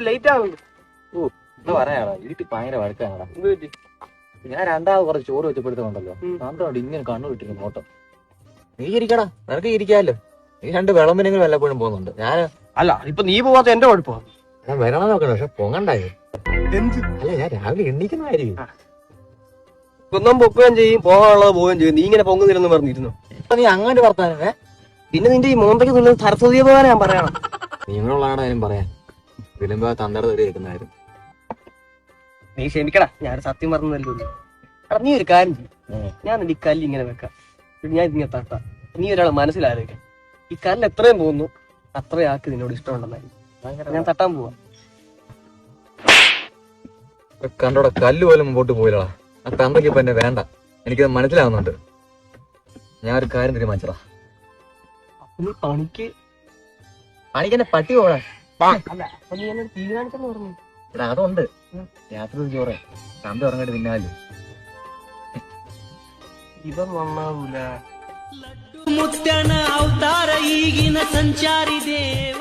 Light ആവുന്നു. ഓ എന്താ പറയാടാ, വീട്ടിൽ ഭയങ്കര വഴക്കാണടാ. ഞാൻ രണ്ടാമത് കുറച്ച് ചോറ് വെച്ചപ്പെടുത്തുന്നുണ്ടല്ലോ, സാന്തോട് ഇങ്ങനെ കണ്ണു കിട്ടിയിരുന്നു നോട്ടം. നീ ഇരിക്കടാ, നിനക്ക് ഇരിക്കാമല്ലോ. നീ 2 വിളമ്പിനെങ്കിലും വല്ലപ്പോഴും പോകുന്നുണ്ട്. ഞാൻ അല്ല ഇപ്പൊ നീ പോവാത്ത എന്റെ കുഴപ്പമാണ്. ഞാൻ വരണം നോക്കണം, പക്ഷെ പൊങ്ങണ്ടായോ. അല്ല ഞാൻ രാവിലെ എണ്ണിക്കുന്നതായിരിക്കും. ഒന്നും പൊക്കുകയും ചെയ്യും, പോകാനുള്ളത് പോവുകയും ചെയ്യും. നീ ഇങ്ങനെ പൊങ്ങുന്നില്ലെന്ന് പറഞ്ഞിരുന്നു. അപ്പൊ നീ അങ്ങനെ വർത്താനേ. പിന്നെ നിന്റെ ഈ മോന്തയ്ക്ക് തുല്ലുന്നത് സരസ്വതി പോകാൻ ഞാൻ പറയണം. നിങ്ങളുള്ളതാണ് കാര്യം പറയാൻ. വിളമ്പോ തന്തയുടെ തേടി വെക്കുന്നതായിരുന്നു. നീ ക്ഷമിക്കടാ, ഞാൻ സത്യം പറഞ്ഞതല്ലേ ഉള്ളൂ. എടാ നീ ഒരു കാര്യം ചെയ്യും, ഞാൻ നിന്റെ ഈ കല്ല് ഇങ്ങനെ വെക്കാം, ഞാൻ ഇതിങ്ങനെ തട്ടാം. നീ ഒരാളെ മനസ്സിലാലോചിക്കാം. ഈ കല്ല് എത്രയും പോകുന്നു അത്രയും ആൾക്ക് നിന്നോട് ഇഷ്ടമുണ്ടെന്നായിരിക്കും. ഞാൻ തട്ടാൻ പോവാ. കണ്ടോടെ കല്ല് പോലും മുമ്പോട്ട് പോയില്ലടാ. ആ തന്തയ്ക്ക് ഇപ്പൊ എന്നെ വേണ്ട, എനിക്കത് മനസ്സിലാവുന്നുണ്ട്. ഞാൻ ഒരു കാര്യം തീരുമാനിച്ചടാ. നീ പണിക്ക് എന്നെ പട്ടി പോടാ. അല്ല അപ്പൊ നീ എന്നെ തീരുമാനിച്ചെന്ന് പറഞ്ഞു. എടാ അതുണ്ട്, രാത്രി ചോറേ തന്ത ഉറങ്ങിട്ട് തിന്നാലോ. ഇവൻ നന്നാവൂല. ಮುತ್ಯನ ಅವತಾರ ಈಗಿನ ಸಂಚಾರಿ ದೇವ